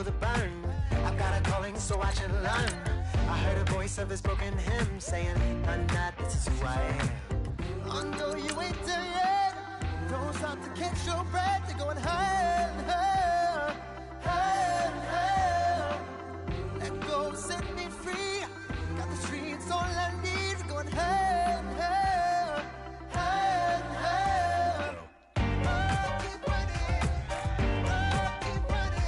feel the burn. I've got a calling, so I should learn. I heard a voice of his broken hymn saying, "None, not, this is who I am." I know you ain't there yet. Don't stop to catch your breath. You're going higher and higher, higher and higher. Let go, set me free. Got the streets all I need. We're going higher and higher, higher and higher. Oh, keep running. Oh, keep running.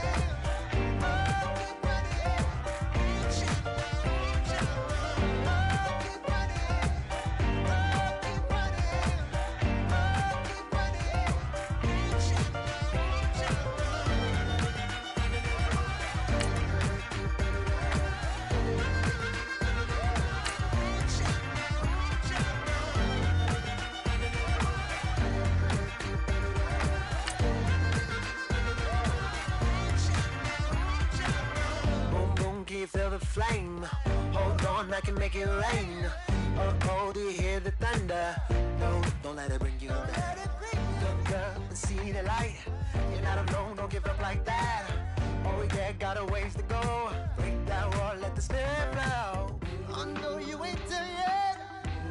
Oh, keep running. Reach out, reach out. Oh, keep running. Oh, keep running. Oh, keep running. Reach out, reach out. Boom, boom, can you feel the flame? Hold on, I can make it rain. Oh, do you hear the thunder? No, don't let it bring you down. Look up and see the light. You're not alone, don't give up like that. Oh yeah, got a ways to go. Break that wall, let the spirit flow. I know you ain't there yet.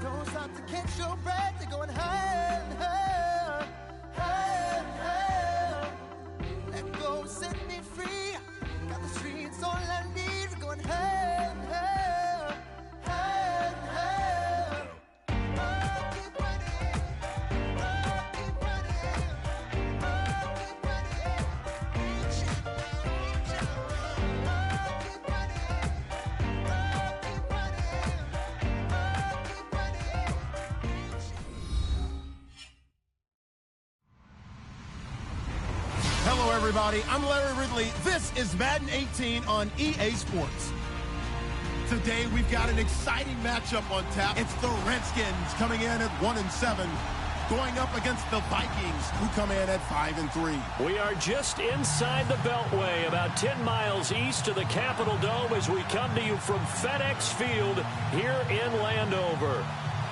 Don't stop to catch your breath. You're going higher and higher, higher and higher. Let go, set me free. Got the streets all I need. We're going higher and higher, higher and higher. Oh, keep running. Oh, keep running. Oh, keep running. Reach out, reach out. Oh, keep running. Oh, keep running. Oh, keep running. Reach out. Hello, everybody. I'm Larry Ridley. This is Madden 18 on EA Sports. Today, we've got an exciting matchup on tap. It's the Redskins coming in at 1-7, going up against the Vikings, who come in at 5-3. We are just inside the Beltway, about 10 miles east of the Capitol Dome as we come to you from FedEx Field here in Landover.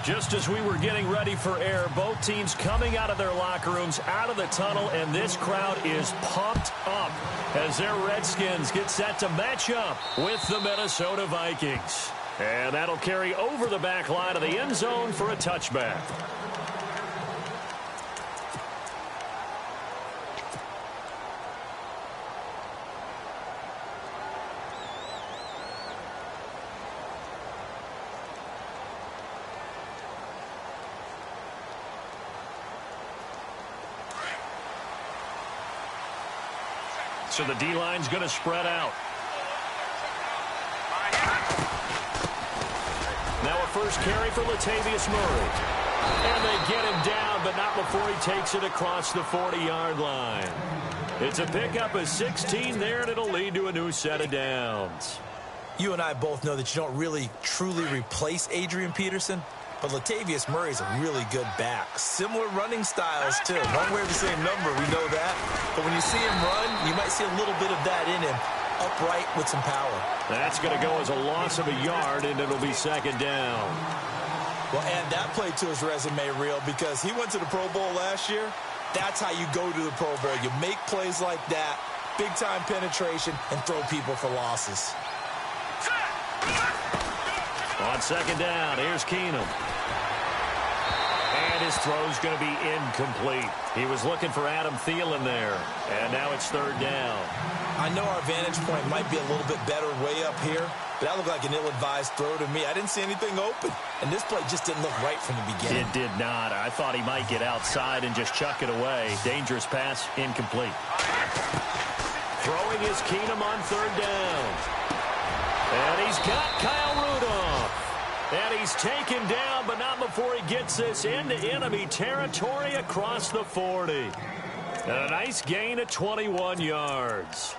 Just as we were getting ready for air, both teams coming out of their locker rooms, out of the tunnel, and this crowd is pumped up as their Redskins get set to match up with the Minnesota Vikings. And that'll carry over the back line of the end zone for a touchback. So the D-line's going to spread out. Now a first carry for Latavius Murray. And they get him down, but not before he takes it across the 40-yard line. It's a pickup of 16 there, and it'll lead to a new set of downs. You and I both know that you don't really truly replace Adrian Peterson, but Latavius Murray's a really good back. Similar running styles, too. Won't wear the same number, we know that. But when you see him run, you might see a little bit of that in him, upright with some power. That's going to go as a loss of a yard, and it'll be second down. Well, add that play to his resume reel because he went to the Pro Bowl last year. That's how you go to the Pro Bowl. You make plays like that, big-time penetration, and throw people for losses. On second down, here's Keenum. And his throw's going to be incomplete. He was looking for Adam Thielen there. And now it's third down. I know our vantage point might be a little bit better way up here, but that looked like an ill-advised throw to me. I didn't see anything open. And this play just didn't look right from the beginning. It did not. I thought he might get outside and just chuck it away. Dangerous pass, incomplete. Throwing is Keenum on third down. And he's got Kyle Rudolph. And he's taken down, but not before he gets this into enemy territory across the 40. And a nice gain of 21 yards.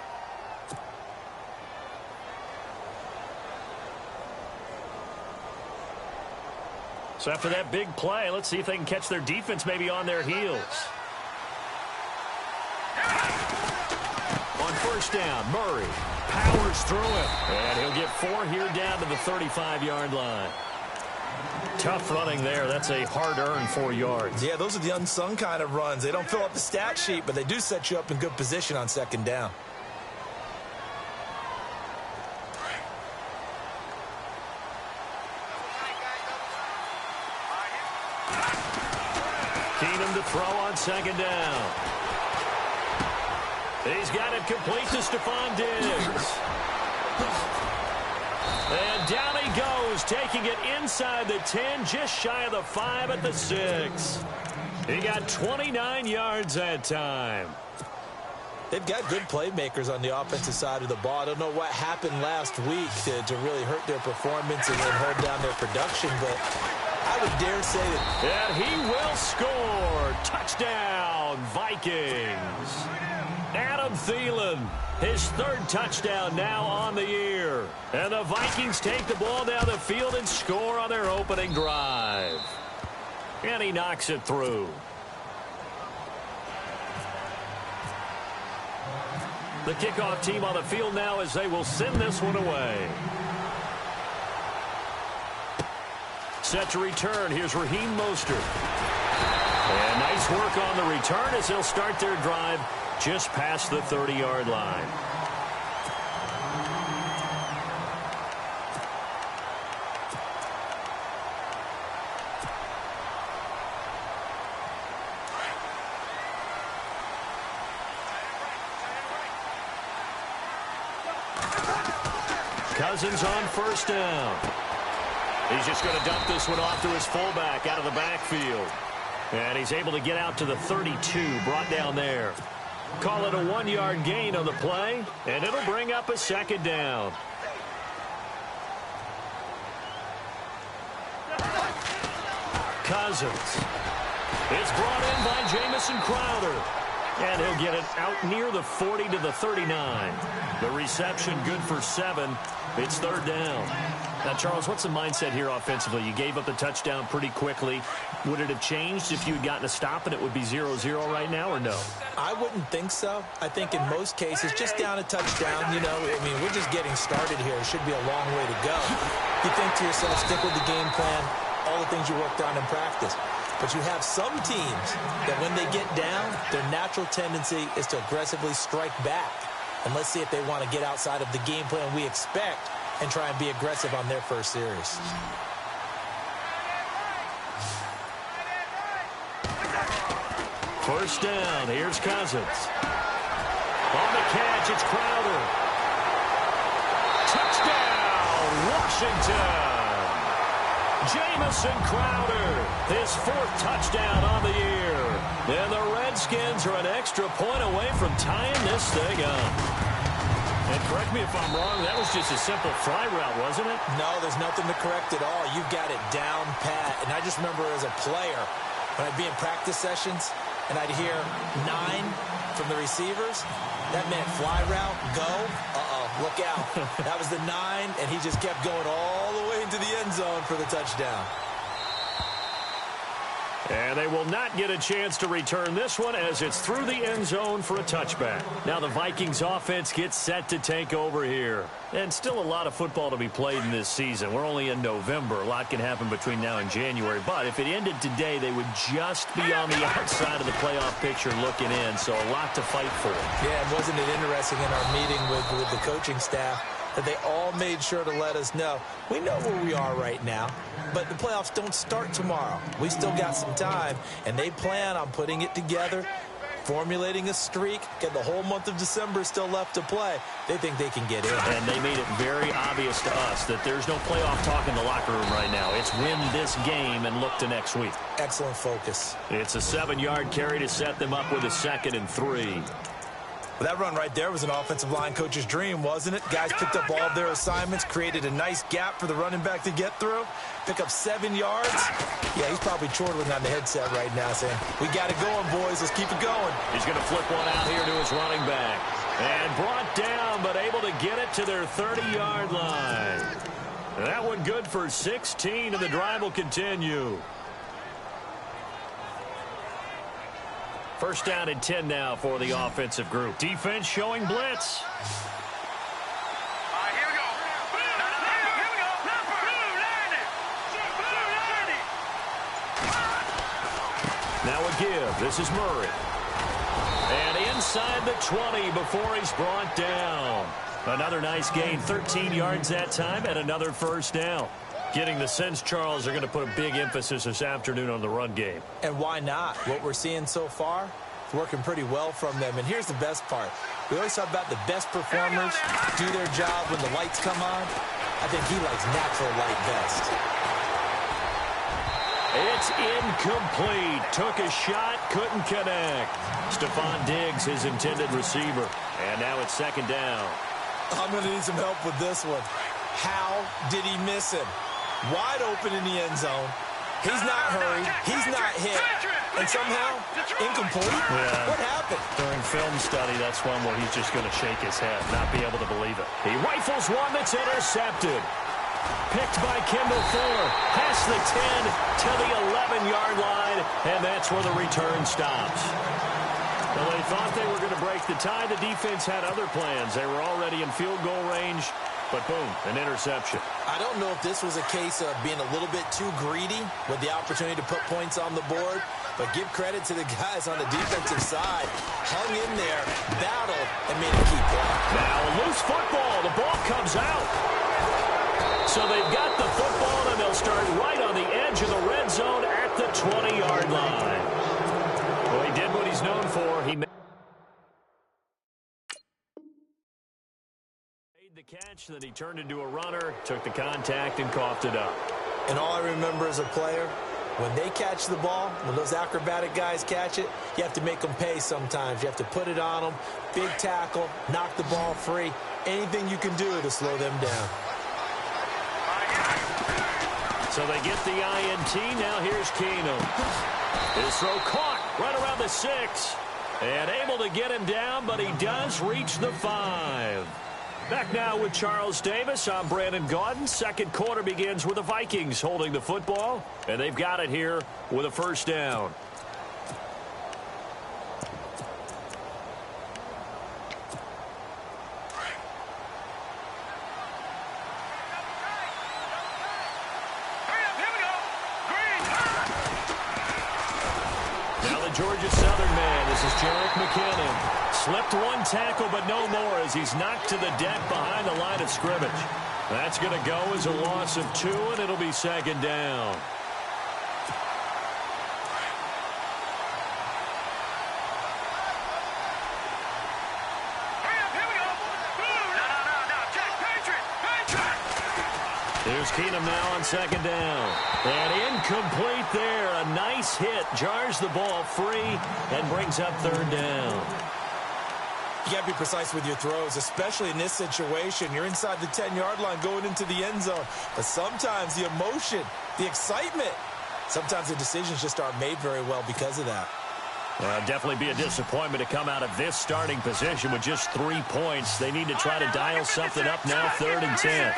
So after that big play, let's see if they can catch their defense maybe on their heels. On first down, Murray powers through it. And he'll get 4 here down to the 35-yard line. Tough running there. That's a hard-earned 4 yards. Yeah, those are the unsung kind of runs. They don't fill up the stat sheet, but they do set you up in good position on second down. Keenum to throw on second down. He's got it complete to Stephon Diggs. And down he goes, taking it inside the 10, just shy of the 5 at the 6. He got 29 yards that time. They've got good playmakers on the offensive side of the ball. I don't know what happened last week to really hurt their performance and then hold down their production, but I would dare say that. And he will score. Touchdown, Vikings. Adam Thielen, his 3rd touchdown now on the year. And the Vikings take the ball down the field and score on their opening drive. And he knocks it through. The kickoff team on the field now as they will send this one away. Set to return. Here's Raheem Mostert. And nice work on the return as they'll start their drive just past the 30-yard line. Cousins on first down. He's just going to dump this one off to his fullback out of the backfield. And he's able to get out to the 32, brought down there. Call it a 1-yard gain on the play, and it'll bring up a second down. Cousins. It's brought in by Jamison Crowder. And he'll get it out near the 40 to the 39. The reception good for 7. It's 3rd down. Now, Charles, what's the mindset here offensively? You gave up the touchdown pretty quickly. Would it have changed if you had gotten a stop and it would be 0-0 right now, or no? I wouldn't think so. I think in most cases, just down a touchdown, you know, I mean, we're just getting started here. It should be a long way to go. You think to yourself, stick with the game plan, all the things you worked on in practice. But you have some teams that when they get down, their natural tendency is to aggressively strike back. And let's see if they want to get outside of the game plan we expect and try and be aggressive on their first series. First down. Here's Cousins. On the catch, it's Crowder. Touchdown, Washington. Jamison Crowder, his 4th touchdown on the year. And the Redskins are an extra point away from tying this thing up. And correct me if I'm wrong, that was just a simple fly route, wasn't it? No, there's nothing to correct at all. You've got it down pat. And I just remember as a player, when I'd be in practice sessions and I'd hear 9 from the receivers, that meant fly route, go, look out. That was the 9, and he just kept going all the way into the end zone for the touchdown. And they will not get a chance to return this one as it's through the end zone for a touchback. Now the Vikings offense gets set to take over here. And still a lot of football to be played in this season. We're only in November. A lot can happen between now and January. But if it ended today, they would just be on the outside of the playoff picture looking in. So a lot to fight for. Yeah, and wasn't it interesting in our meeting with the coaching staff that they all made sure to let us know, we know where we are right now, but the playoffs don't start tomorrow. We still got some time, and they plan on putting it together, formulating a streak, get the whole month of December still left to play. They think they can get in. And they made it very obvious to us that there's no playoff talk in the locker room right now. It's win this game and look to next week. Excellent focus. It's a 7-yard carry to set them up with a 2nd and 3. Well, that run right there was an offensive line coach's dream, wasn't it? Guys picked up all of their assignments, created a nice gap for the running back to get through, pick up 7 yards. Yeah, he's probably chortling on the headset right now saying, we got it going, boys. Let's keep it going. He's going to flip one out here to his running back. And brought down, but able to get it to their 30-yard line. That one good for 16, and the drive will continue. First down and 10 now for the offensive group. Defense showing blitz. Here we go. Now a give. This is Murray. And inside the 20 before he's brought down. Another nice gain. 13 yards that time and another first down. Getting the sense, Charles, they're going to put a big emphasis this afternoon on the run game. And why not? What we're seeing so far, it's working pretty well from them. And here's the best part. We always talk about the best performers do their job when the lights come on. I think he likes natural light best. It's incomplete. Took a shot, couldn't connect. Stephon Diggs, his intended receiver. And now it's second down. I'm going to need some help with this one. How did he miss him? Wide open in the end zone. He's not hurried. He's not hit. And somehow, incomplete? Yeah. What happened? During film study, that's one where he's just going to shake his head, not be able to believe it. He rifles one that's intercepted. Picked by Kendall Fuller. Past the 10 to the 11-yard line, and that's where the return stops. Well, they thought they were going to break the tie. The defense had other plans. They were already in field goal range, but boom, an interception. I don't know if this was a case of being a little bit too greedy with the opportunity to put points on the board, but give credit to the guys on the defensive side. Hung in there, battled, and made a key play. Now a loose football. The ball comes out. So they've got the football, and they'll start right on the edge of the red zone at the 20-yard line. Well, he did what he's known for. He made the catch, then he turned into a runner, took the contact, and coughed it up. And all I remember as a player, when they catch the ball, when those acrobatic guys catch it, you have to make them pay sometimes. You have to put it on them, big tackle, knock the ball free, anything you can do to slow them down. So they get the INT. Now here's Keenum. His throw caught right around the 6. And able to get him down, but he does reach the 5. Back now with Charles Davis. I'm Brandon Gaudin. Second quarter begins with the Vikings holding the football. And they've got it here with a first down. Georgia Southern man. This is Jerick McKinnon. Slipped one tackle, but no more as he's knocked to the deck behind the line of scrimmage. That's going to go as a loss of 2, and it'll be second down. Here's Keenum now on second down. And incomplete there. A nice hit. Jars the ball free and brings up third down. You got to be precise with your throws, especially in this situation. You're inside the 10-yard line going into the end zone. But sometimes the emotion, the excitement, sometimes the decisions just aren't made very well because of that. Definitely be a disappointment to come out of this starting position with just 3 points. They need to try to dial something up now, 3rd and 10.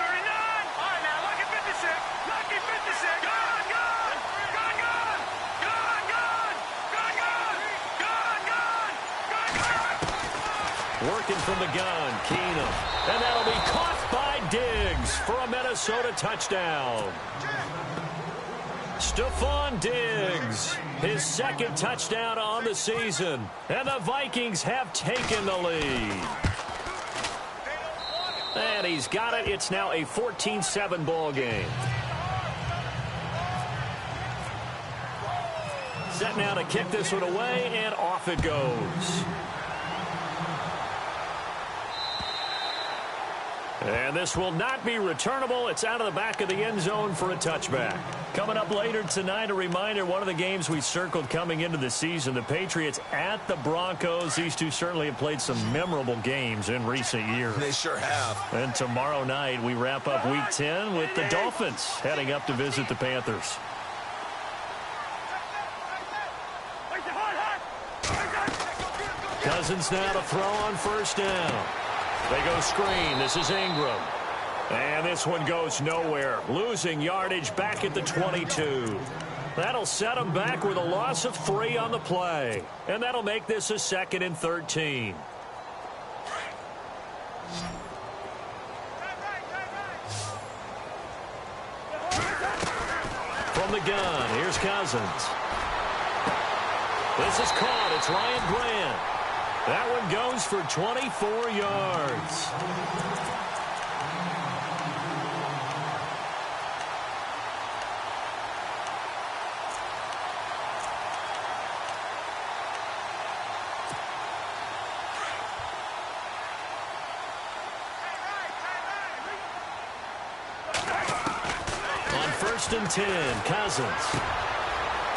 Working from the gun, Keenum. And that'll be caught by Diggs for a Minnesota touchdown. Stephon Diggs, his second touchdown on the season. And the Vikings have taken the lead. And he's got it. It's now a 14-7 ball game. Set now to kick this one away, and off it goes. And this will not be returnable. It's out of the back of the end zone for a touchback. Coming up later tonight, a reminder, one of the games we circled coming into the season, the Patriots at the Broncos. These two certainly have played some memorable games in recent years. They sure have. And tomorrow night, we wrap up Week 10 with the Dolphins heading up to visit the Panthers. Cousins now to throw on first down. They go screen. This is Ingram. And this one goes nowhere. Losing yardage back at the 22. That'll set them back with a loss of 3 on the play. And that'll make this a 2nd and 13. From the gun, here's Cousins. This is caught. It's Ryan Grant. That one goes for 24 yards. First and 10, Cousins.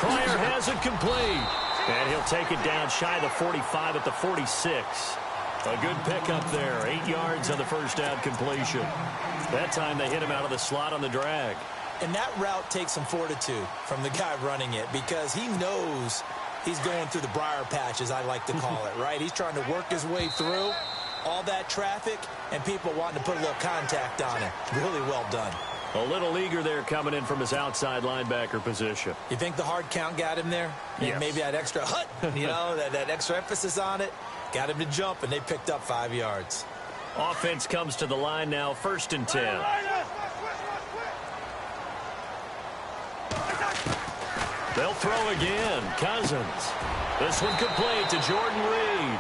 Pryor has it complete. And he'll take it down shy of the 45 at the 46. A good pickup there. 8 yards on the first down completion. That time they hit him out of the slot on the drag. And that route takes some fortitude from the guy running it because he knows he's going through the briar patch, as I like to call it, right? He's trying to work his way through all that traffic and people wanting to put a little contact on him. Really well done. A little eager there coming in from his outside linebacker position. You think the hard count got him there? Yes. Maybe that extra hut, that extra emphasis on it. Got him to jump, and they picked up 5 yards. Offense comes to the line now, first and 10. They'll throw again. Cousins. This one complete to Jordan Reed.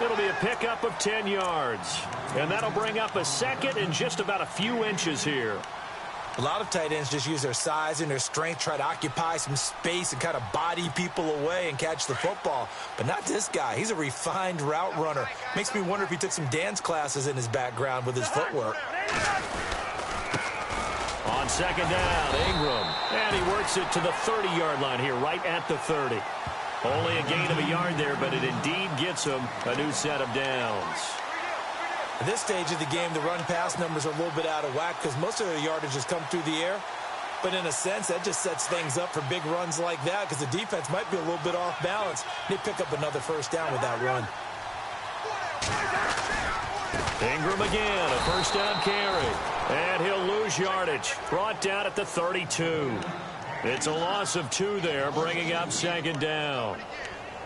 It'll be a pickup of 10 yards. And that'll bring up a second and just about a few inches here. A lot of tight ends just use their size and their strength, try to occupy some space and kind of body people away and catch the football. But not this guy. He's a refined route runner. Makes me wonder if he took some dance classes in his background with his footwork. On second down, Ingram. And he works it to the 30-yard line here, right at the 30. Only a gain of a yard there, but it indeed gets him a new set of downs. At this stage of the game, the run-pass numbers are a little bit out of whack because most of their yardage has come through the air. But in a sense, that just sets things up for big runs like that because the defense might be a little bit off balance. They pick up another first down with that run. Ingram again, a first down carry. And he'll lose yardage. Brought down at the 32. It's a loss of 2 there, bringing up second down.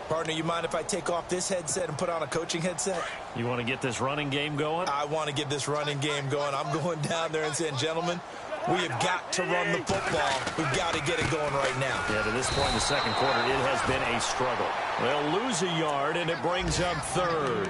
Partner, you mind if I take off this headset and put on a coaching headset? You want to get this running game going? I want to get this running game going. I'm going down there and saying, gentlemen, we have got to run the football. We've got to get it going right now. Yeah, to this point in the second quarter, it has been a struggle. They'll lose a yard, and it brings up third.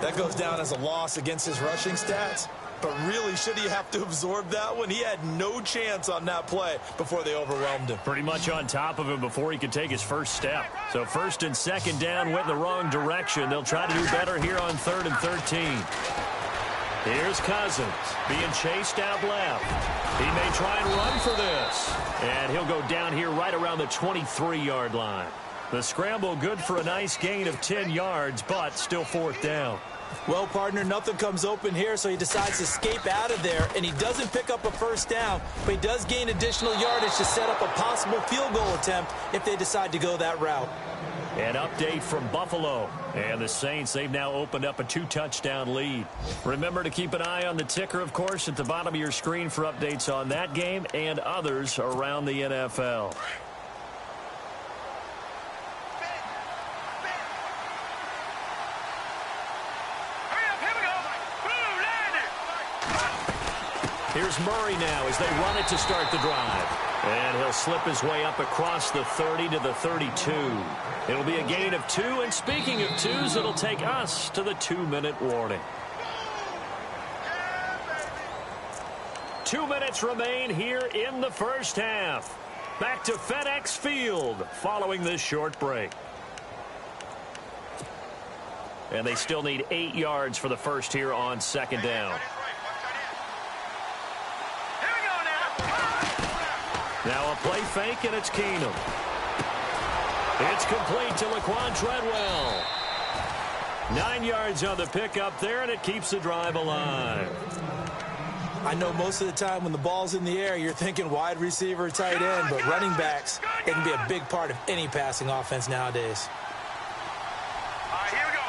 That goes down as a loss against his rushing stats. But really, should he have to absorb that one? He had no chance on that play before they overwhelmed him. Pretty much on top of him before he could take his first step. So first and second down went in the wrong direction. They'll try to do better here on 3rd and 13. Here's Cousins being chased out left. He may try and run for this. And he'll go down here right around the 23-yard line. The scramble good for a nice gain of 10 yards, but still 4th down. Well, partner, nothing comes open here, so he decides to escape out of there, and he doesn't pick up a first down, but he does gain additional yardage to set up a possible field goal attempt if they decide to go that route. An update from Buffalo. And the Saints, they've now opened up a 2-touchdown lead. Remember to keep an eye on the ticker, of course, at the bottom of your screen for updates on that game and others around the NFL. Here's Murray now as they run it to start the drive. And he'll slip his way up across the 30 to the 32. It'll be a gain of 2. And speaking of 2s, it'll take us to the 2-minute warning. 2 minutes remain here in the first half. Back to FedEx Field following this short break. And they still need 8 yards for the first here on second down. Now a play fake, and it's Keenum. It's complete to Laquan Treadwell. 9 yards on the pickup there, and it keeps the drive alive. I know most of the time when the ball's in the air, you're thinking wide receiver, tight end, but running backs, they can be a big part of any passing offense nowadays. Here we go.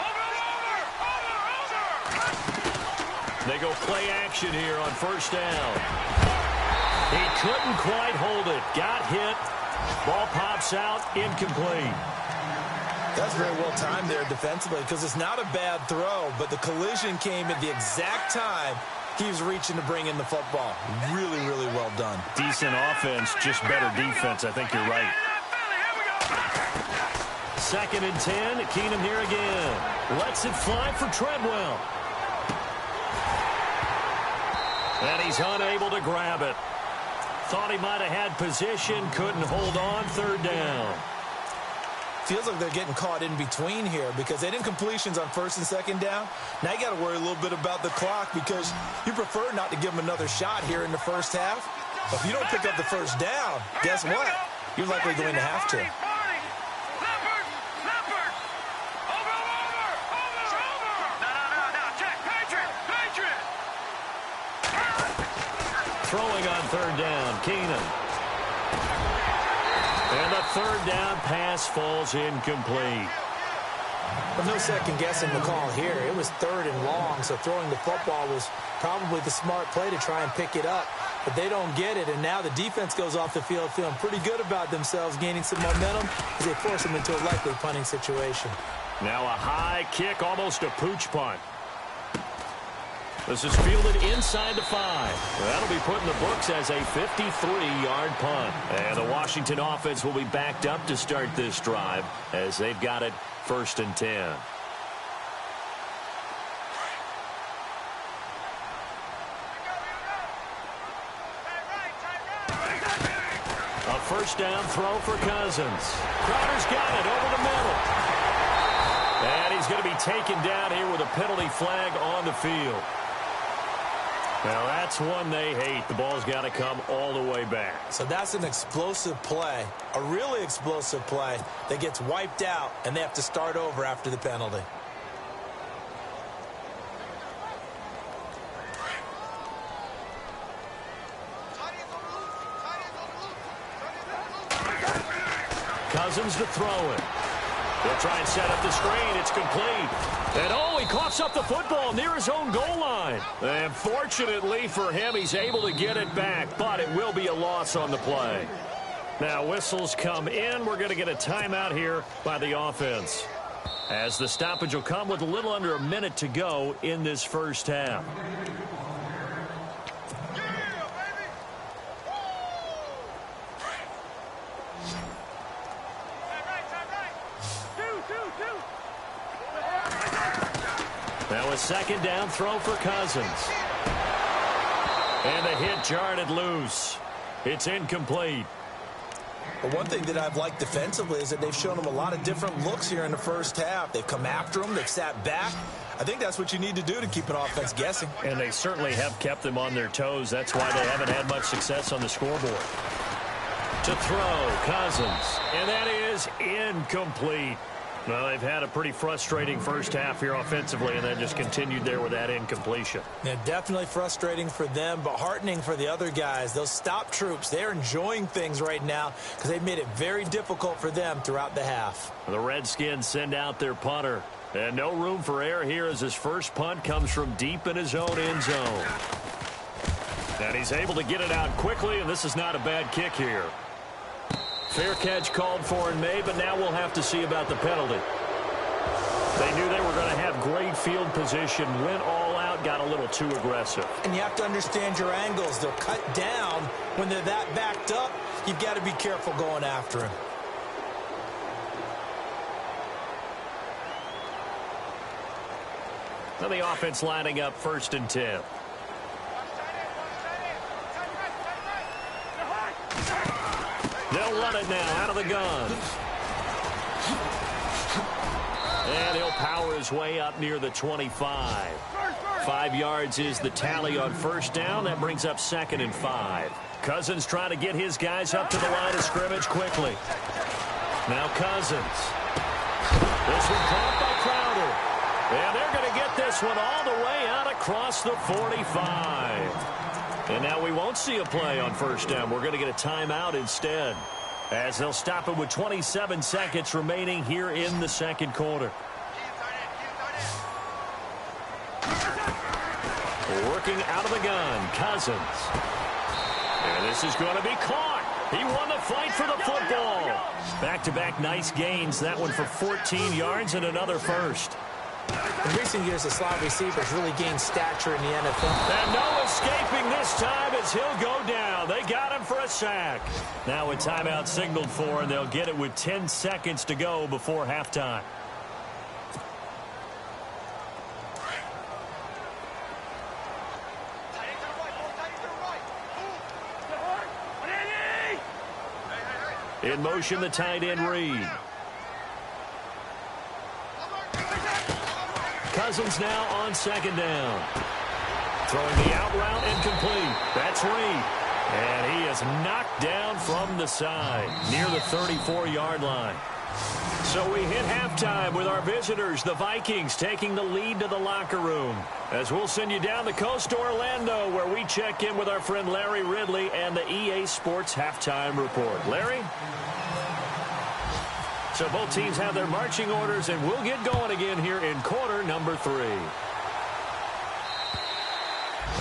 Over. They go play action here on first down. He couldn't quite hold it. Got hit. Ball pops out. Incomplete. That's very well timed there defensively because it's not a bad throw, but the collision came at the exact time he was reaching to bring in the football. Really, really well done. Decent offense, just better defense. I think you're right. 2nd and 10. Keenum here again. Lets it fly for Treadwell. And he's unable to grab it. Thought he might have had position, couldn't hold on. 3rd down. Feels like they're getting caught in between here because they didn't completions on 1st and 2nd down. Now you got to worry a little bit about the clock because you prefer not to give them another shot here in the first half. If you don't pick up the first down, guess what? You're likely going to have to. Throwing on third down, Keenan. And the third down pass falls incomplete. Well, no second guessing the call here. It was 3rd and long, so throwing the football was probably the smart play to try and pick it up. But they don't get it, and now the defense goes off the field feeling pretty good about themselves, gaining some momentum as they force them into a likely punting situation. Now a high kick, almost a pooch punt. This is fielded inside the 5. That'll be put in the books as a 53-yard punt. And the Washington offense will be backed up to start this drive as they've got it 1st and 10. A first down throw for Cousins. Crowder's got it over the middle. And he's going to be taken down here with a penalty flag on the field. Now, that's one they hate. The ball's got to come all the way back. So that's an explosive play, a really explosive play that gets wiped out, and they have to start over after the penalty. Cousins to throw it. They'll try and set up the screen. It's complete. And oh, he coughs up the football near his own goal line. And fortunately for him, he's able to get it back, but it will be a loss on the play. Now whistles come in. We're going to get a timeout here by the offense, as the stoppage will come with a little under a minute to go in this first half. Now a second down throw for Cousins. And the hit jarred it loose. It's incomplete. But one thing that I've liked defensively is that they've shown them a lot of different looks here in the first half. They've come after them. They've sat back. I think that's what you need to do to keep an offense guessing. And they certainly have kept them on their toes. That's why they haven't had much success on the scoreboard. To throw, Cousins. And that is incomplete. Well, they've had a pretty frustrating first half here offensively, and then just continued there with that incompletion. Yeah, definitely frustrating for them, but heartening for the other guys. Those stop troops, they're enjoying things right now because they've made it very difficult for them throughout the half. The Redskins send out their punter. And no room for error here as his first punt comes from deep in his own end zone. And he's able to get it out quickly, and this is not a bad kick here. Fair catch called for and made, but now we'll have to see about the penalty. They knew they were going to have great field position, went all out, got a little too aggressive. And you have to understand your angles. They'll cut down when they're that backed up. You've got to be careful going after him. Now the offense lining up 1st and 10. They'll run it now out of the gun. And he'll power his way up near the 25. 5 yards is the tally on first down. That brings up 2nd and 5. Cousins trying to get his guys up to the line of scrimmage quickly. Now Cousins. This one caught by Crowder. And they're going to get this one all the way out across the 45. And now we won't see a play on first down. We're going to get a timeout instead, as they'll stop it with 27 seconds remaining here in the second quarter. Working out of the gun, Cousins. And this is going to be caught. He won the fight for the football. Back-to-back nice gains. That one for 14 yards and another first. In recent years, the slot receivers really gained stature in the NFL. And no escaping this time as he'll go down. They got him for a sack. Now a timeout signaled for, and they'll get it with 10 seconds to go before halftime. In motion, the tight end Reed. Cousins now on second down. Throwing the out route incomplete. That's Reed. And he is knocked down from the side near the 34-yard line. So we hit halftime with our visitors, the Vikings, taking the lead to the locker room. As we'll send you down the coast to Orlando, where we check in with our friend Larry Ridley and the EA Sports Halftime Report. Larry? So both teams have their marching orders, and we'll get going again here in quarter number 3.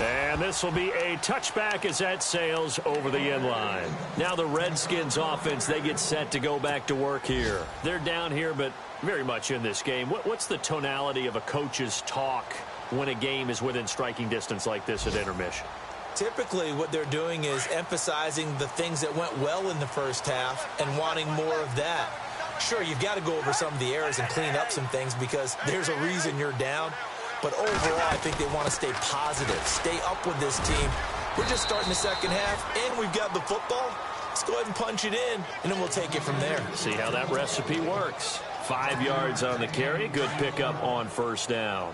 And this will be a touchback as that sails over the end line. Now the Redskins offense, they get set to go back to work here. They're down here, but very much in this game. What's the tonality of a coach's talk when a game is within striking distance like this at intermission? Typically, what they're doing is emphasizing the things that went well in the first half and wanting more of that. Sure, you've got to go over some of the errors and clean up some things because there's a reason you're down. But overall, I think they want to stay positive, stay up with this team. We're just starting the second half, and we've got the football. Let's go ahead and punch it in, and then we'll take it from there. See how that recipe works. 5 yards on the carry. Good pickup on first down.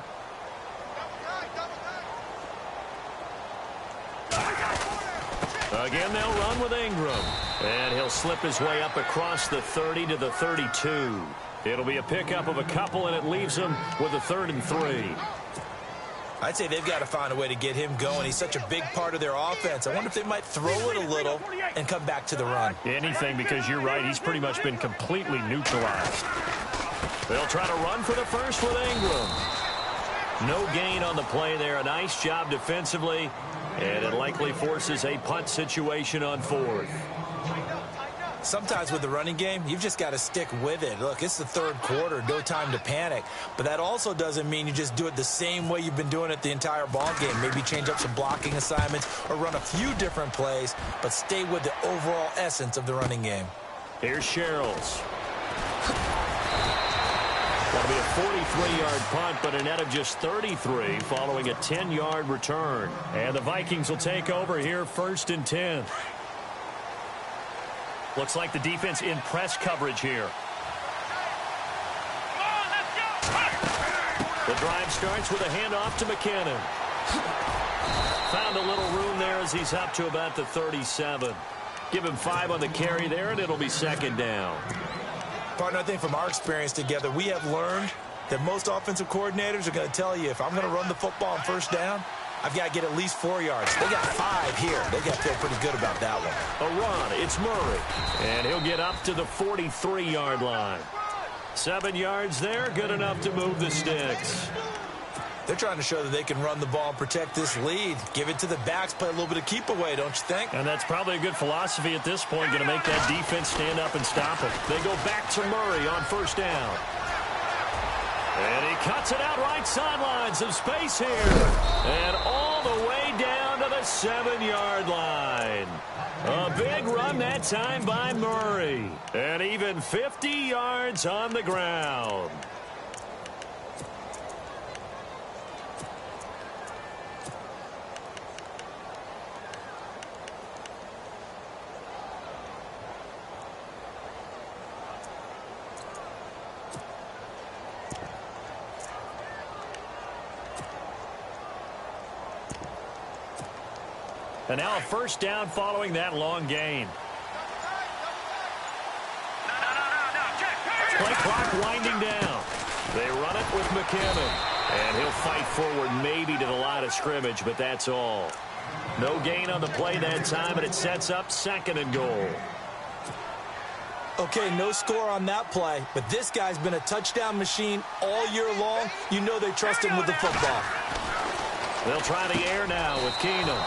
Again, they'll run with Ingram. And he'll slip his way up across the 30 to the 32. It'll be a pickup of a couple, and it leaves him with a 3rd and 3. I'd say they've got to find a way to get him going. He's such a big part of their offense. I wonder if they might throw it a little and come back to the run. Anything, because you're right. He's pretty much been completely neutralized. They'll try to run for the first with Ingram. No gain on the play there. A nice job defensively, and it likely forces a punt situation on 4th. Sometimes with the running game, you've just got to stick with it. Look, it's the 3rd quarter, no time to panic. But that also doesn't mean you just do it the same way you've been doing it the entire ball game. Maybe change up some blocking assignments or run a few different plays, but stay with the overall essence of the running game. Here's Sherrills. That'll be a 43-yard punt, but a net of just 33 following a 10-yard return. And the Vikings will take over here 1st and 10. Looks like the defense in press coverage here. The drive starts with a handoff to McKinnon. Found a little room there as he's up to about the 37. Give him 5 on the carry there, and it'll be 2nd down. Partner, I think from our experience together, we have learned that most offensive coordinators are going to tell you, if I'm going to run the football on 1st down, I've got to get at least 4 yards. They got 5 here. They got to feel pretty good about that one. A run. It's Murray. And he'll get up to the 43-yard line. 7 yards there. Good enough to move the sticks. They're trying to show that they can run the ball and protect this lead. Give it to the backs. Play a little bit of keep away, don't you think? And that's probably a good philosophy at this point. Going to make that defense stand up and stop it. They go back to Murray on 1st down. And he cuts it out right sideline. Some space here. And all the way down to the 7-yard line. A big run that time by Murray. And even 50 yards on the ground. And now a 1st down following that long gain. Play clock winding down. They run it with McKinnon. And he'll fight forward maybe to the line of scrimmage, but that's all. No gain on the play that time, and it sets up 2nd and goal. Okay, no score on that play, but this guy's been a touchdown machine all year long. You know they trust him with the football. They'll try the air now with Keenum.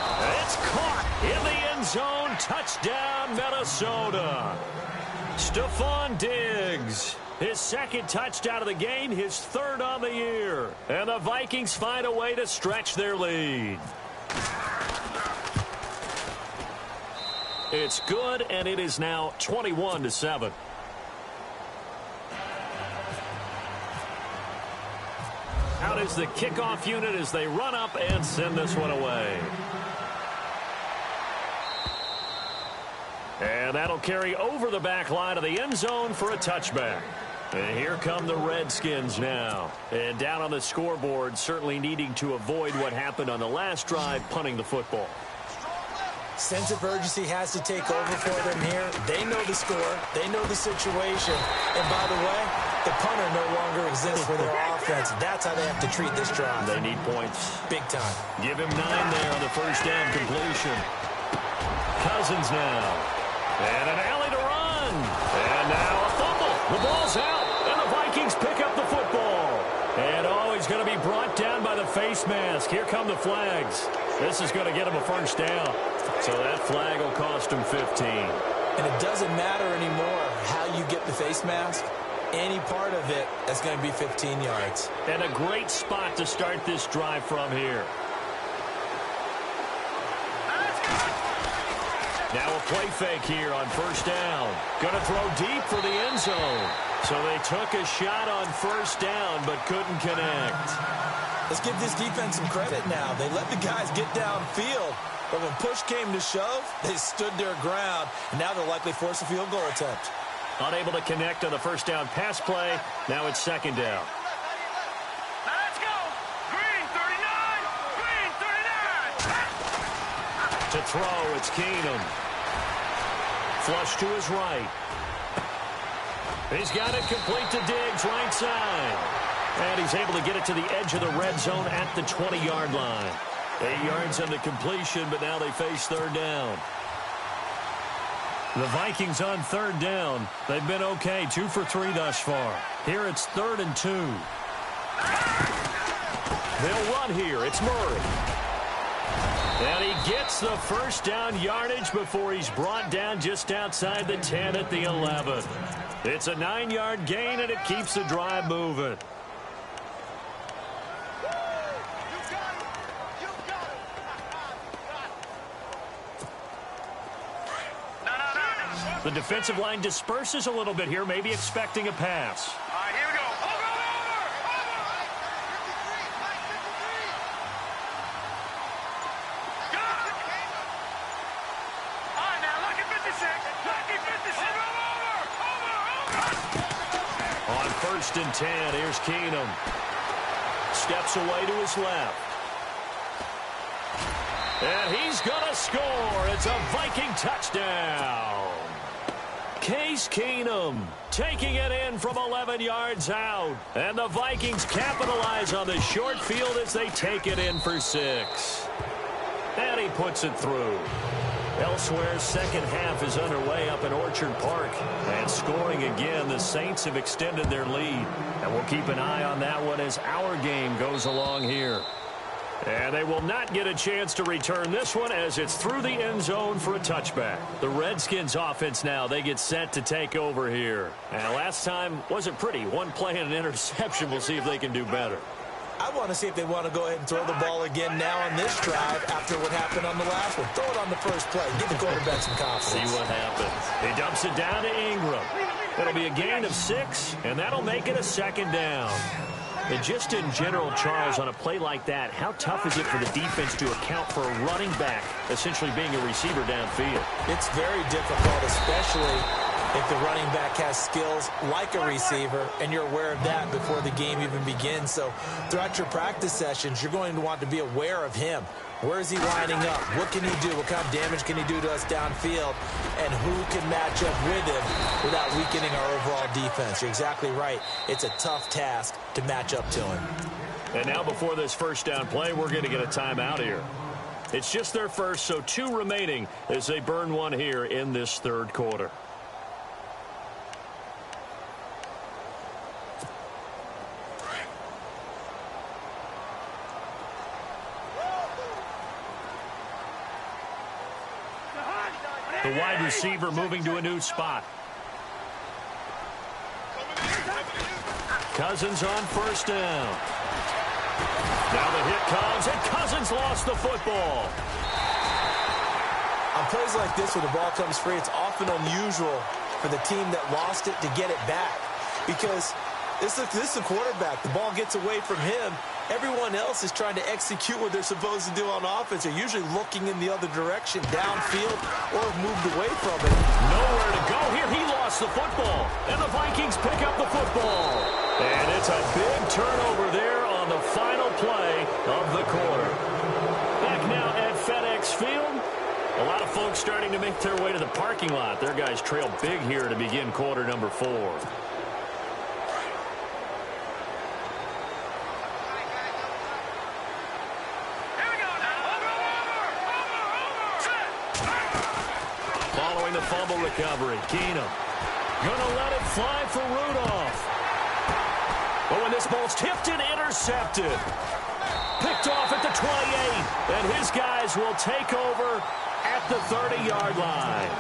It's caught in the end zone. Touchdown, Minnesota. Stephon Diggs. His 2nd touchdown of the game, his 3rd on the year. And the Vikings find a way to stretch their lead. It's good, and it is now 21-7. Out is the kickoff unit as they run up and send this one away. And that'll carry over the back line of the end zone for a touchback. And here come the Redskins now. And down on the scoreboard, certainly needing to avoid what happened on the last drive, punting the football. Sense of urgency has to take over for them here. They know the score. They know the situation. And by the way, the punter no longer exists for their offense. That's how they have to treat this drive. They need points. Big time. Give him 9 there on the first down completion. Cousins now. And an alley to run. And now a fumble. The ball's out. And the Vikings pick up the football. And he's going to be brought down by the face mask. Here come the flags. This is going to get him a first down. So that flag will cost him 15. And it doesn't matter anymore how you get the face mask. Any part of it, that's going to be 15 yards. And a great spot to start this drive from here. Now a play fake here on first down. Going to throw deep for the end zone. So they took a shot on first down but couldn't connect. Let's give this defense some credit now. They let the guys get downfield. But when push came to shove, they stood their ground. And now they'll likely force a field goal attempt. Unable to connect on the first down pass play. Now it's second down. Now let's go. Green 39. Green 39. To throw, it's Keenum. Flush to his right. He's got it complete to Diggs, right side. And he's able to get it to the edge of the red zone at the 20-yard line. 8 yards on the completion, but now they face third down. The Vikings on third down. They've been okay, 2 for 3 thus far. Here it's 3rd and 2. They'll run here. It's Murray. And he gets the first down yardage before he's brought down just outside the 10 at the 11. It's a 9-yard gain, and it keeps the drive moving. The defensive line disperses a little bit here, maybe expecting a pass. All right, here we go. Over. Good. All right, now, lucky 56. Lucky 56. Over. On 1st and 10, here's Keenum. Steps away to his left. And he's going to score. It's a Viking touchdown. Case Keenum taking it in from 11 yards out. And the Vikings capitalize on the short field as they take it in for 6. And he puts it through. Elsewhere, second half is underway up in Orchard Park. And scoring again, the Saints have extended their lead. And we'll keep an eye on that one as our game goes along here. And they will not get a chance to return this one as it's through the end zone for a touchback. The Redskins offense now, they get set to take over here. And last time wasn't pretty. One play and an interception. We'll see if they can do better. I want to see if they want to go ahead and throw the ball again now on this drive after what happened on the last one. Throw it on the first play. Give the quarterback some confidence. See what happens. He dumps it down to Ingram. It'll be a gain of 6, and that'll make it a second down. And just in general, Charles, on a play like that, how tough is it for the defense to account for a running back essentially being a receiver downfield? It's very difficult, especially if the running back has skills like a receiver, and you're aware of that before the game even begins. So throughout your practice sessions, you're going to want to be aware of him. Where is he lining up? What can he do? What kind of damage can he do to us downfield? And who can match up with him without weakening our overall defense? You're exactly right. It's a tough task to match up to him. And now before this first down play, we're going to get a timeout here. It's just their first, so 2 remaining as they burn one here in this third quarter. The wide receiver moving to a new spot. Cousins on first down. Now the hit comes, and Cousins lost the football. On plays like this where the ball comes free, it's often unusual for the team that lost it to get it back. Because this is a quarterback. The ball gets away from him. Everyone else is trying to execute what they're supposed to do on offense. They're usually looking in the other direction, downfield, or have moved away from it. Nowhere to go here. He lost the football. And the Vikings pick up the football. And it's a big turnover there on the final play of the quarter. Back now at FedEx Field. A lot of folks starting to make their way to the parking lot. Their guys trail big here to begin quarter number 4. Here we go now. Over. Set. Following the fumble recovery, Keenum gonna let it fly for Rudolph. But when this ball's tipped and intercepted, picked off at the 28, and his guys will take over at the 30-yard line.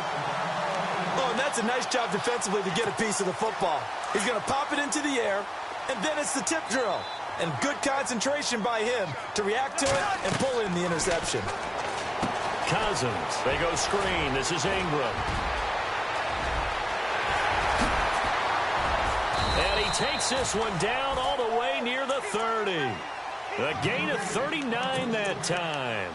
Oh, and that's a nice job defensively to get a piece of the football. He's going to pop it into the air, and then it's the tip drill. And good concentration by him to react to it and pull in the interception. Cousins, they go screen. This is Ingram. And he takes this one down all the way near the 30. A gain of 39 that time.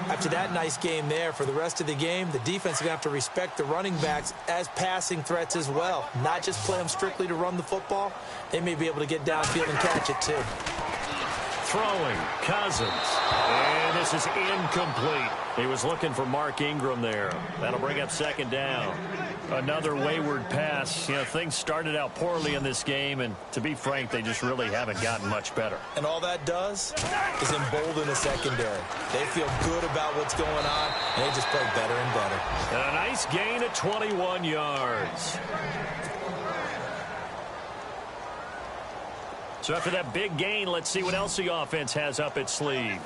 After that nice game there, for the rest of the game, the defense is going to have to respect the running backs as passing threats as well. Not just play them strictly to run the football. They may be able to get downfield and catch it too. Throwing, Cousins. And this is incomplete. He was looking for Mark Ingram there. That'll bring up second down. Another wayward pass. You know, things started out poorly in this game, and to be frank, they just really haven't gotten much better. And all that does is embolden the secondary. They feel good about what's going on, and they just play better and better. And a nice gain of 21 yards. So after that big gain, let's see what else the offense has up its sleeve.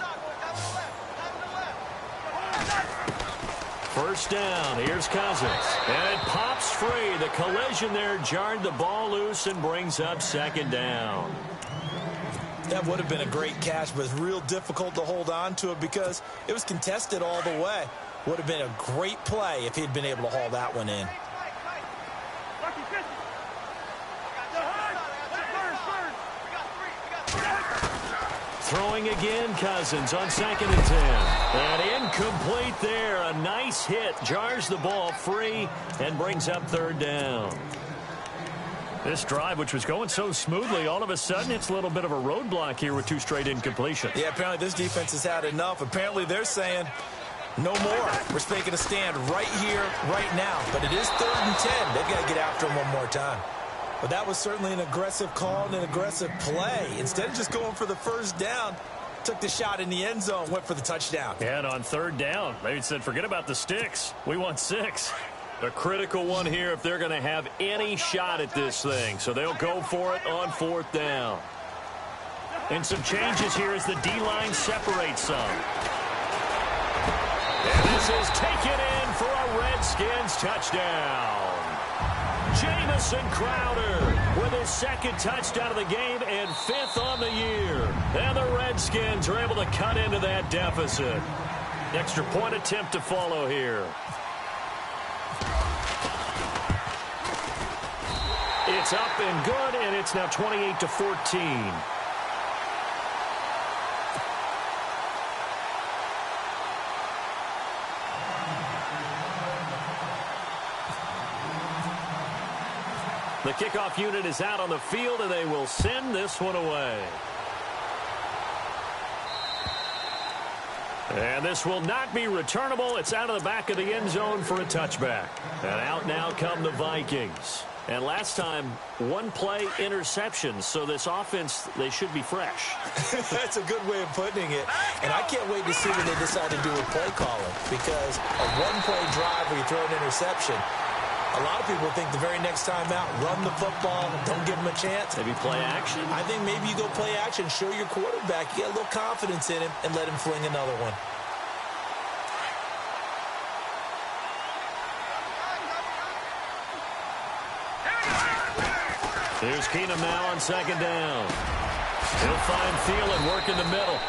First down, here's Cousins. And it pops free. The collision there jarred the ball loose and brings up second down. That would have been a great catch, but it's real difficult to hold on to it because it was contested all the way. Would have been a great play if he'd been able to haul that one in. Throwing again, Cousins on 2nd and 10. And incomplete there. A nice hit. Jars the ball free and brings up third down. This drive, which was going so smoothly, all of a sudden it's a little bit of a roadblock here with 2 straight incompletions. Yeah, apparently this defense has had enough. Apparently they're saying no more. We're making a stand right here, right now. But it is 3rd and 10. They've got to get after him one more time. But that was certainly an aggressive call and an aggressive play. Instead of just going for the first down, took the shot in the end zone, went for the touchdown. And on 3rd down, they said, forget about the sticks. We want 6. A critical one here if they're going to have any shot at this thing. So they'll go for it on 4th down. And some changes here as the D-line separates some. And this is taken in for a Redskins touchdown. Jamison Crowder with his 2nd touchdown of the game and 5th on the year. And the Redskins are able to cut into that deficit. Extra point attempt to follow here. It's up and good, and it's now 28-14. The kickoff unit is out on the field, and they will send this one away. And this will not be returnable. It's out of the back of the end zone for a touchback. And out now come the Vikings. And last time, 1 play interception. So this offense, they should be fresh. That's a good way of putting it. And I can't wait to see what they decide to do with play calling. Because a 1-play drive where you throw an interception, a lot of people think the very next time out, run the football, don't give them a chance. Maybe play action? I think maybe you go play action, show your quarterback, you get a little confidence in him, and let him fling another one. Here's Keenum now on 2nd down. He'll find Thielen, work in the middle.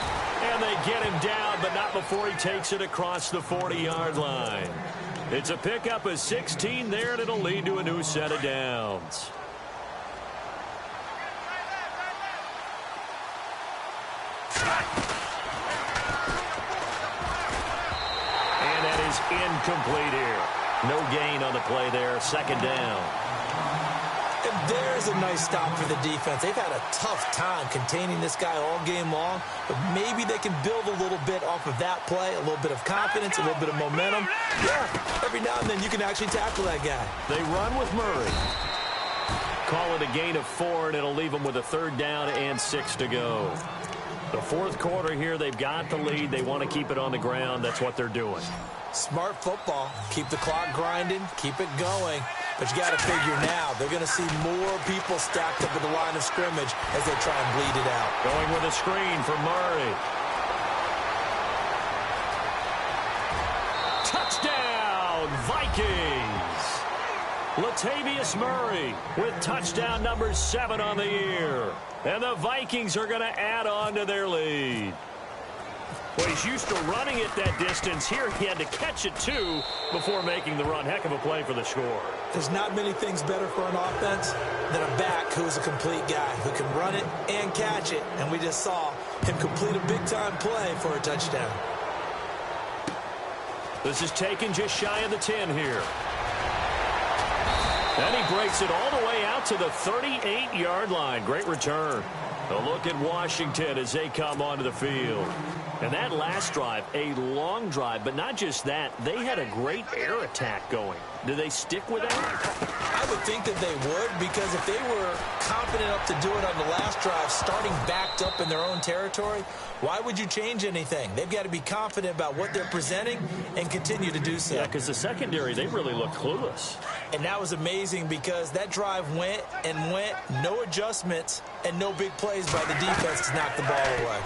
And they get him down, but not before he takes it across the 40-yard line. It's a pickup of 16 there, and it'll lead to a new set of downs. And that is incomplete here. No gain on the play there, 2nd down. And there's a nice stop for the defense. They've had a tough time containing this guy all game long, but maybe they can build a little bit off of of that play, a little bit of confidence, a little bit of momentum, yeah, every now and then you can actually tackle that guy. They run with Murray. Call it a gain of 4, and it'll leave them with a 3rd down and 6 to go. The fourth quarter here, they've got the lead. They want to keep it on the ground. That's what they're doing. Smart football. Keep the clock grinding, keep it going. But you got to figure now, they're going to see more people stacked up at the line of scrimmage as they try and bleed it out. Going with a screen for Murray. Touchdown, Vikings! Latavius Murray with touchdown number 7 on the year. And the Vikings are going to add on to their lead. Well, he's used to running it that distance. Here he had to catch it, too, before making the run. Heck of a play for the score. There's not many things better for an offense than a back who is a complete guy who can run it and catch it. And we just saw him complete a big-time play for a touchdown. This is taken just shy of the 10 here. And he breaks it all the way out to the 38-yard line. Great return. A look at Washington as they come onto the field. And that last drive, a long drive, but not just that. They had a great air attack going. Do they stick with that? I would think that they would, because if they were confident enough to do it on the last drive, starting backed up in their own territory, why would you change anything? They've got to be confident about what they're presenting and continue to do so. Yeah, because the secondary, they really looked clueless. And that was amazing because that drive went and went, no adjustments, and no big plays by the defense to knock the ball away.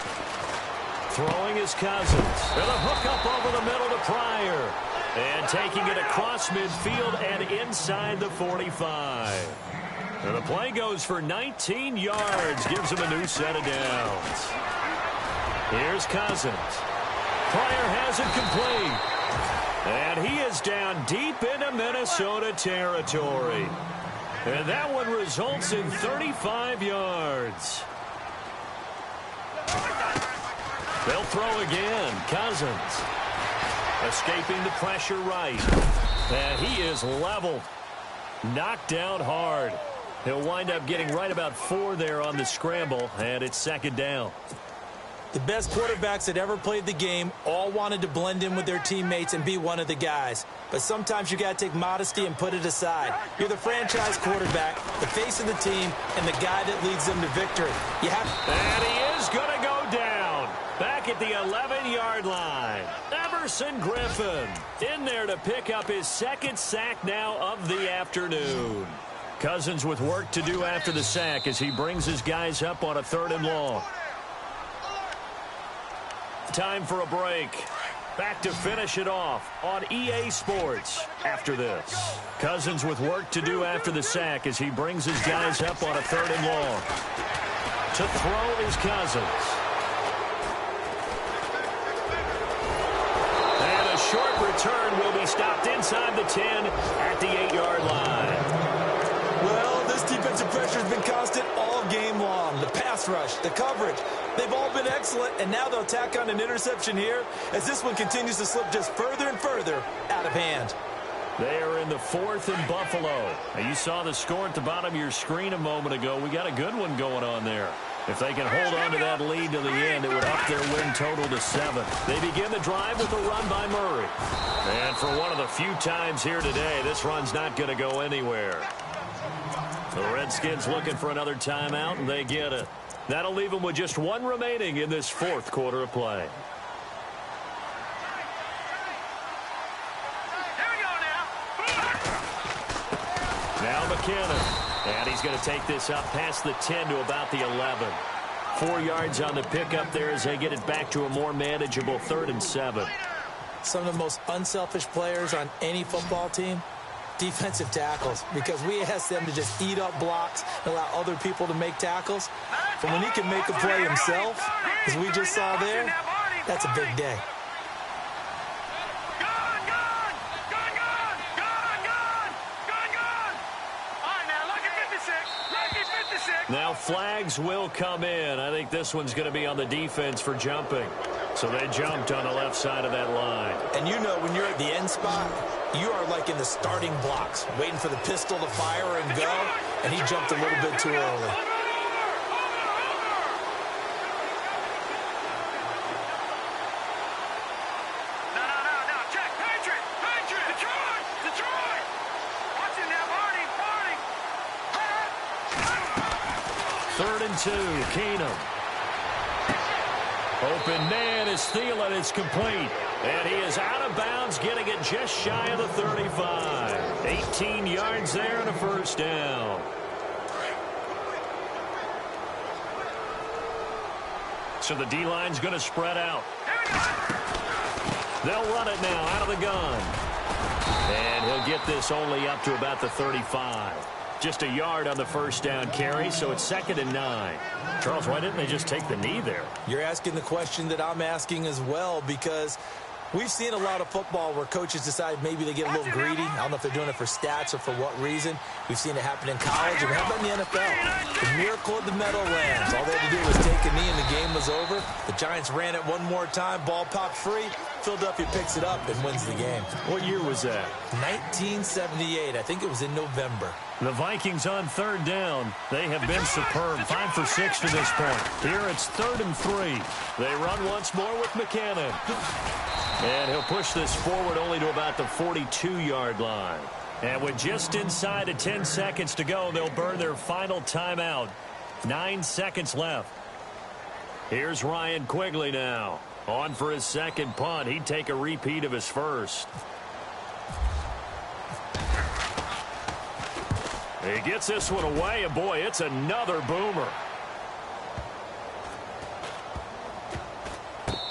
Throwing his Cousins. And a hook up over the middle to Pryor. And taking it across midfield and inside the 45. And the play goes for 19 yards. Gives him a new set of downs. Here's Cousins. Pryor has it complete. And he is down deep into Minnesota territory. And that one results in 35 yards. They'll throw again. Cousins. Escaping the pressure right. And he is leveled. Knocked down hard. He'll wind up getting right about 4 there on the scramble, and it's 2nd down. The best quarterbacks that ever played the game all wanted to blend in with their teammates and be one of the guys. But sometimes you got to take modesty and put it aside. You're the franchise quarterback, the face of the team, and the guy that leads them to victory. And he is going to go down. Back at the 11-yard line. Everson Griffin in there to pick up his 2nd sack now of the afternoon. Cousins with work to do after the sack as he brings his guys up on a 3rd and long. Time for a break. Back to finish it off on EA Sports after this. Cousins with work to do after the sack as he brings his guys up on a 3rd and long. To throw is Cousins. And a short return will be stopped inside the 10 at the 8-yard line. Well, this defensive pressure has been constant all game long. The pass rush, the coverage, they've all been excellent, and now they'll tack on an interception here as this one continues to slip just further and further out of hand. They are in the 4th and Buffalo. Now, you saw the score at the bottom of your screen a moment ago. We got a good one going on there. If they can hold on to that lead to the end, it would up their win total to 7. They begin the drive with a run by Murray. And for one of the few times here today, this run's not going to go anywhere. The Redskins looking for another timeout, and they get it. That'll leave them with just 1 remaining in this 4th quarter of play. Here we go now. Now McKinnon. And he's going to take this up past the 10 to about the 11. 4 yards on the pickup there as they get it back to a more manageable 3rd and 7. Some of the most unselfish players on any football team, defensive tackles, because we ask them to just eat up blocks and allow other people to make tackles. But when he can make a play himself, as we just saw there, that's a big day. Now flags will come in. I think this one's going to be on the defense for jumping. So they jumped on the left side of that line. And you know when you're at the end spot, you are like in the starting blocks, waiting for the pistol to fire and go, and he jumped a little bit too early. 2. Keenum. Open man is Thielen. It's complete. And he is out of bounds, getting it just shy of the 35. 18 yards there and a first down. So the D-line's going to spread out. They'll run it now out of the gun. And he'll get this only up to about the 35. Just a yard on the first down carry, so it's 2nd and 9. Charles, why didn't they just take the knee there? You're asking the question that I'm asking as well, because we've seen a lot of football where coaches decide maybe they get a little greedy. I don't know if they're doing it for stats or for what reason. We've seen it happen in college, and how about in the NFL? The miracle of the Meadowlands. All they had to do was take a knee, and the game was over. The Giants ran it one more time. Ball popped free. Philadelphia picks it up and wins the game. What year was that? 1978. I think it was in November. The Vikings on 3rd down. They have been superb. 5 for 6 to this point. Here it's 3rd and 3. They run once more with McKinnon. And he'll push this forward only to about the 42-yard line. And with just inside of 10 seconds to go, they'll burn their final timeout. 9 seconds left. Here's Ryan Quigley now. On for his second punt. He'd take a repeat of his first. He gets this one away, and boy, it's another boomer.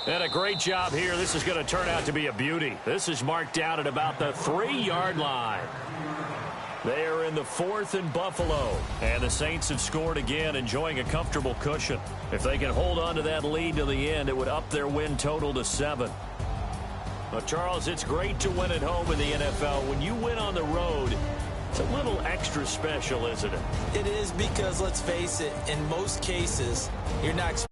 And a great job here. This is going to turn out to be a beauty. This is marked out at about the 3-yard line. They are in the 4th and Buffalo. And the Saints have scored again, enjoying a comfortable cushion. If they can hold on to that lead to the end, it would up their win total to 7. Well, Charles, it's great to win at home in the NFL. When you win on the road, it's a little extra special, isn't it? It is, because, let's face it, in most cases, you're not